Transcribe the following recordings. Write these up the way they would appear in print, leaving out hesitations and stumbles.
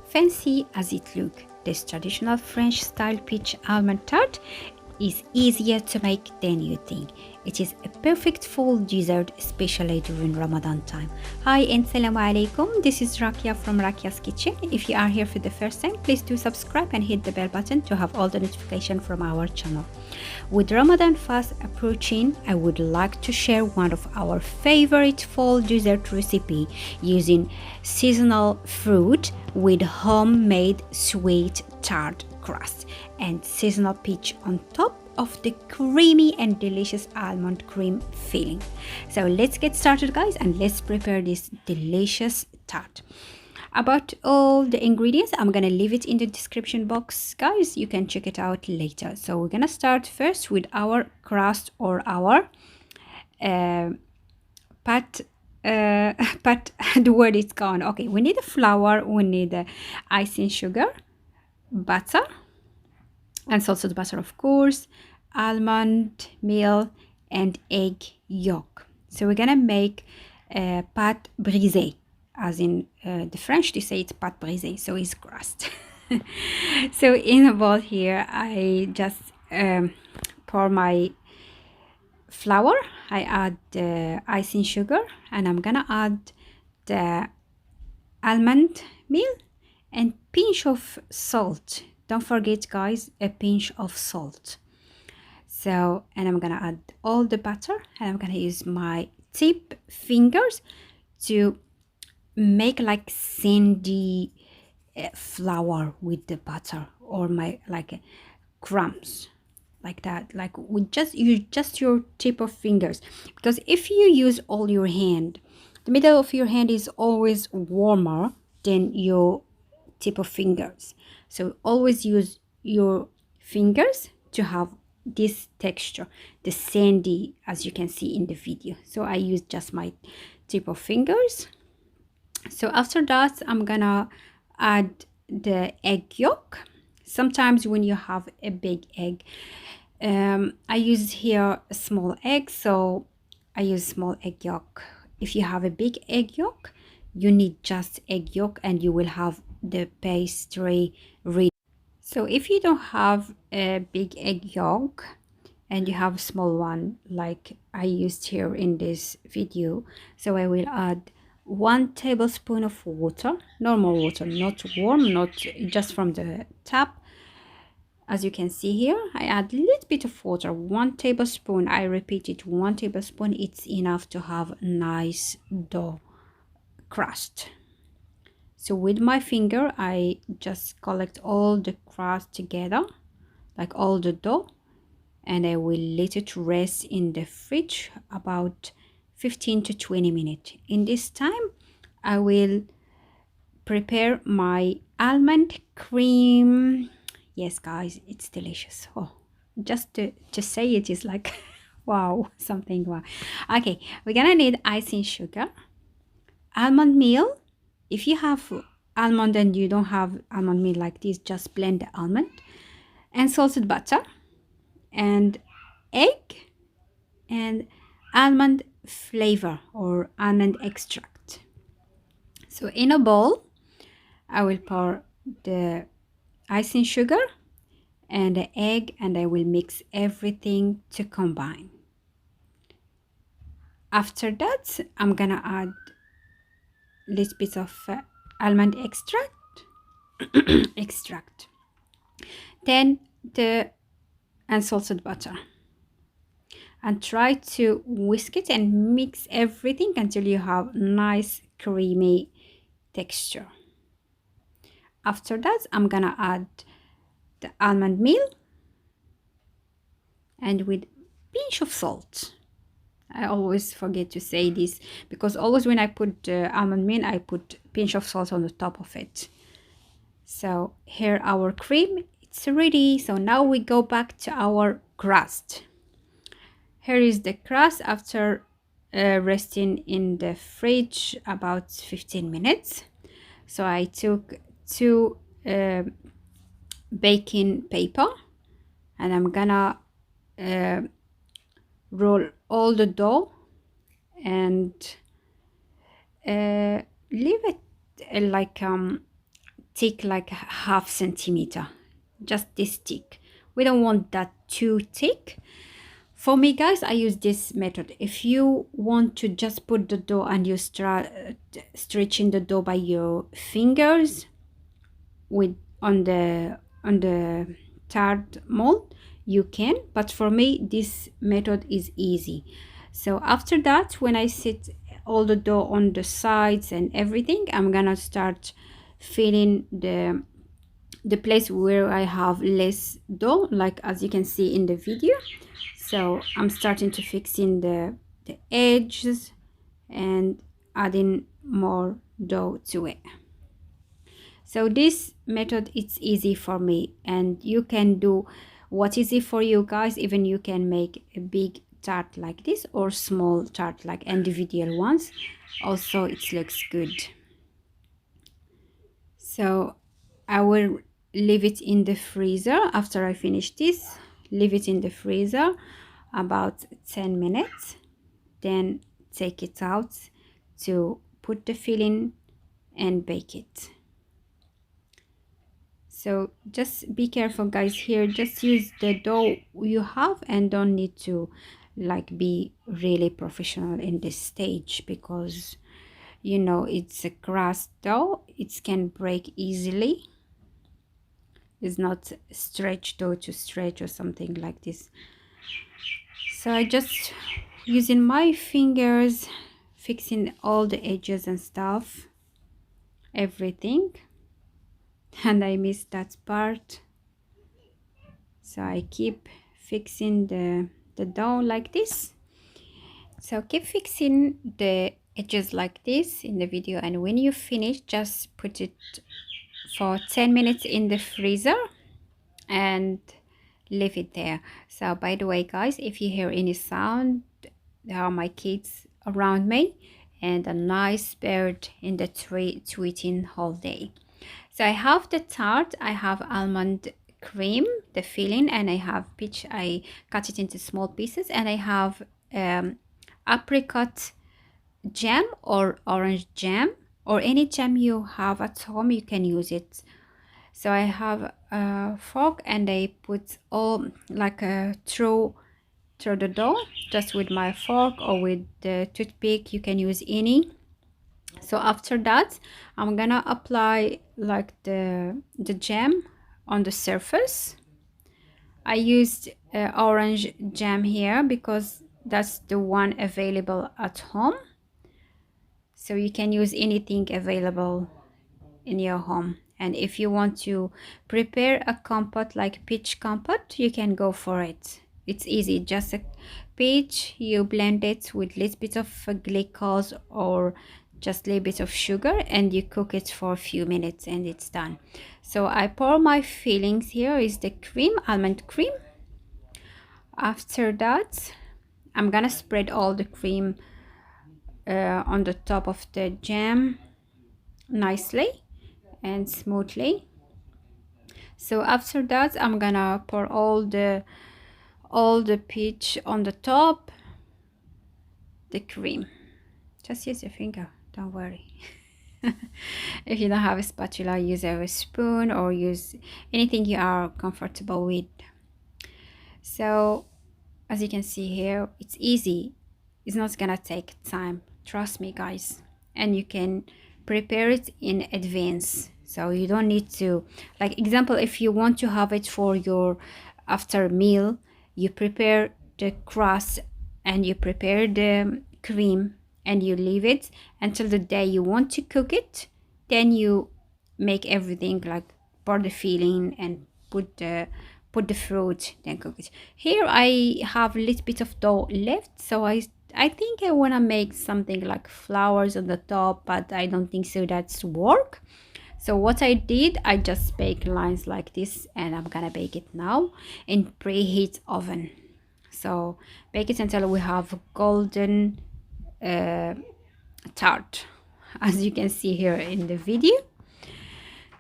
Fancy as it looks, this traditional French style peach almond tart is easier to make than you think. It is a perfect fall dessert, especially during Ramadan time. Hi and Assalamu alaikum. This is Rakia from Rakia's Kitchen. If you are here for the first time, please do subscribe and hit the bell button to have all the notifications from our channel. With Ramadan fast approaching, I would like to share one of our favorite fall dessert recipe using seasonal fruit with homemade sweet tart crust and seasonal peach on top of the creamy and delicious almond cream filling. So let's get started, guys, and let's prepare this delicious tart. About all the ingredients, I'm gonna leave it in the description box, guys. You can check it out later. So we're gonna start first with our crust or our pat the word is gone. Okay, we need a flour, we need the icing sugar, butter, unsalted butter, of course, almond meal, and egg yolk. So we're gonna make pâte brisée, as in the French they say it's pâte brisée, so it's crust. So in a bowl here, I just pour my flour, I add the icing sugar, and I'm gonna add the almond meal and pinch of salt. Don't forget, guys, a pinch of salt. So, and I'm gonna add all the butter, and I'm gonna use my tip fingers to make like sandy flour with the butter, or my like crumbs like that, like with just your tip of fingers, because if you use all your hand, the middle of your hand is always warmer than your tip of fingers. So always use your fingers to have this texture, the sandy, as you can see in the video. So I use just my tip of fingers. So after that, I'm gonna add the egg yolk. Sometimes when you have a big egg, I use here a small egg, so I use small egg yolk. If you have a big egg yolk, you need just egg yolk and you will have the pastry ready. So if you don't have a big egg yolk and you have a small one like I used here in this video, so I will add 1 tablespoon of water, normal water, not warm, not just from the tap. As you can see here, I add a little bit of water, 1 tablespoon. I repeat it, 1 tablespoon. It's enough to have a nice dough crust. So with my finger, I just collect all the crust together, like all the dough, and I will let it rest in the fridge about 15 to 20 minutes. In this time, I will prepare my almond cream. Yes, guys, it's delicious. Oh, just to say it is like wow, something wow. Okay, we're gonna need icing sugar, almond meal. If you have almond and you don't have almond meal like this, just blend the almond, and salted butter, and egg, and almond flavor or almond extract. So in a bowl, I will pour the icing sugar and the egg, and I will mix everything to combine. After that, I'm gonna add a little bit of almond extract, then the unsalted butter, and try to whisk it and mix everything until you have nice creamy texture. After that, I'm gonna add the almond meal and with pinch of salt. I always forget to say this because always when I put almond meal, I put pinch of salt on the top of it. So here our cream, it's ready. So now we go back to our crust. Here is the crust after resting in the fridge about 15 minutes. So I took 2 baking paper, and I'm gonna roll all the dough and leave it like thick, like half centimeter, just this thick. We don't want that too thick. For me, guys, I use this method. If you want to just put the dough and you start stretching the dough by your fingers with on the tart mold, you can, but for me this method is easy. So after that, when I set all the dough on the sides and everything, I'm gonna start filling the place where I have less dough, like as you can see in the video. So I'm starting to fix in the edges and adding more dough to it. So this method, it's easy for me, and you can do what easy for you guys. Even you can make a big tart like this or small tart like individual ones. Also, it looks good. So I will leave it in the freezer. After I finish this, leave it in the freezer about 10 minutes, then take it out to put the filling and bake it. So just be careful, guys, here. Just use the dough you have and don't need to like be really professional in this stage, because you know it's a crust dough, it can break easily. It's not stretch dough to stretch or something like this. So I just using my fingers, fixing all the edges and stuff, everything. And I missed that part, so I keep fixing the dough like this. So keep fixing the edges like this in the video, and when you finish, just put it for 10 minutes in the freezer and leave it there. So by the way, guys, if you hear any sound, there are my kids around me and a nice bird in the tree tweeting all day. So I have the tart, I have almond cream, the filling, and I have peach. I cut it into small pieces, and I have apricot jam or orange jam, or any jam you have at home, you can use it. So I have a fork and I put all like through the dough, just with my fork or with the toothpick, you can use any. So after that, I'm gonna apply like the jam on the surface. I used orange jam here because that's the one available at home. So you can use anything available in your home. And if you want to prepare a compote like peach compote, you can go for it. It's easy, just a peach, you blend it with a little bit of glucose or just a little bit of sugar, and you cook it for a few minutes and it's done. So I pour my fillings. Here is the cream, almond cream. After that, I'm gonna spread all the cream on the top of the jam nicely and smoothly. So after that, I'm gonna pour all the peach on the top, the cream. Just use your finger, don't worry. If you don't have a spatula, use a spoon or use anything you are comfortable with. So as you can see here, it's easy. It's not gonna take time, trust me, guys. And you can prepare it in advance, so you don't need to, like example, if you want to have it for your after meal, you prepare the crust and you prepare the cream and you leave it until the day you want to cook it. Then you make everything, like pour the filling and put the fruit, then cook it. Here I have a little bit of dough left, so I think I want to make something like flowers on the top, but I don't think so that's work. So what I did, I just baked lines like this, and I'm gonna bake it now in preheat oven. So bake it until we have golden tart, as you can see here in the video.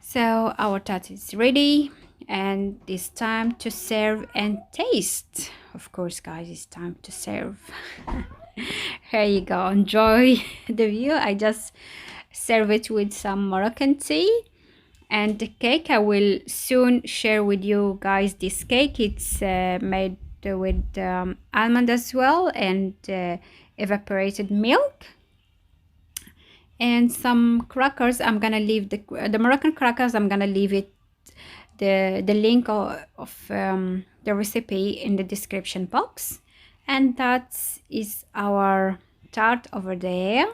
So our tart is ready, and it's time to serve and taste. Of course, guys, it's time to serve. Here you go, enjoy the view. I just serve it with some Moroccan tea And the cake, I will soon share with you guys this cake. It's made with almond as well, and evaporated milk, and some crackers. I'm gonna leave the Moroccan crackers. I'm gonna leave it the link of the recipe in the description box. And that is our tart over there.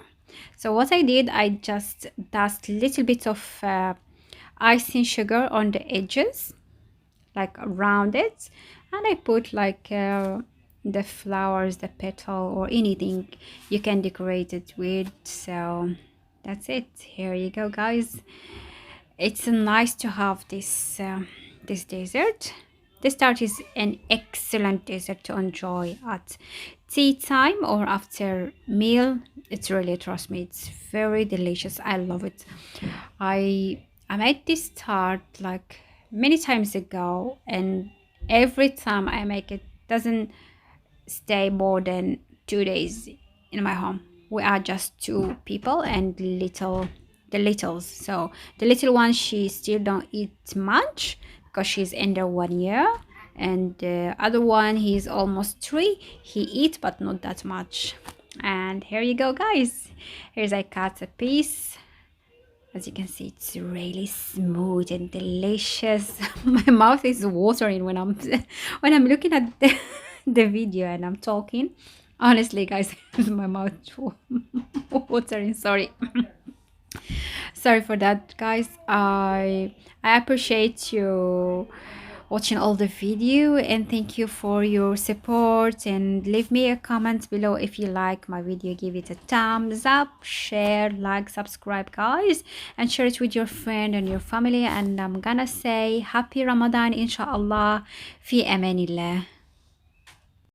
So what I did, I just dust a little bit of icing sugar on the edges, like around it, and I put like the flowers, the petal, or anything you can decorate it with. So that's it. Here you go, guys. It's nice to have this this dessert. This tart is an excellent dessert to enjoy at tea time or after meal. It's really, trust me, it's very delicious. I love it. I made this tart like many times ago, and every time I make it doesn't stay more than 2 days in my home. We are just two people and the littles. So the little one, she still don't eat much because she's under 1 year, and the other one, he's almost 3. He eats but not that much. And here you go, guys. Here's I cut a piece. As you can see, it's really smooth and delicious. My mouth is watering when I'm looking at the video and I'm talking. Honestly, guys, my mouth watering. Sorry. Sorry for that, guys. I appreciate you watching all the video, and thank you for your support, and leave me a comment below if you like my video. Give it a thumbs up, share, like, subscribe, guys, and share it with your friend and your family. And I'm gonna say happy Ramadan, inshallah. Fi amanillah.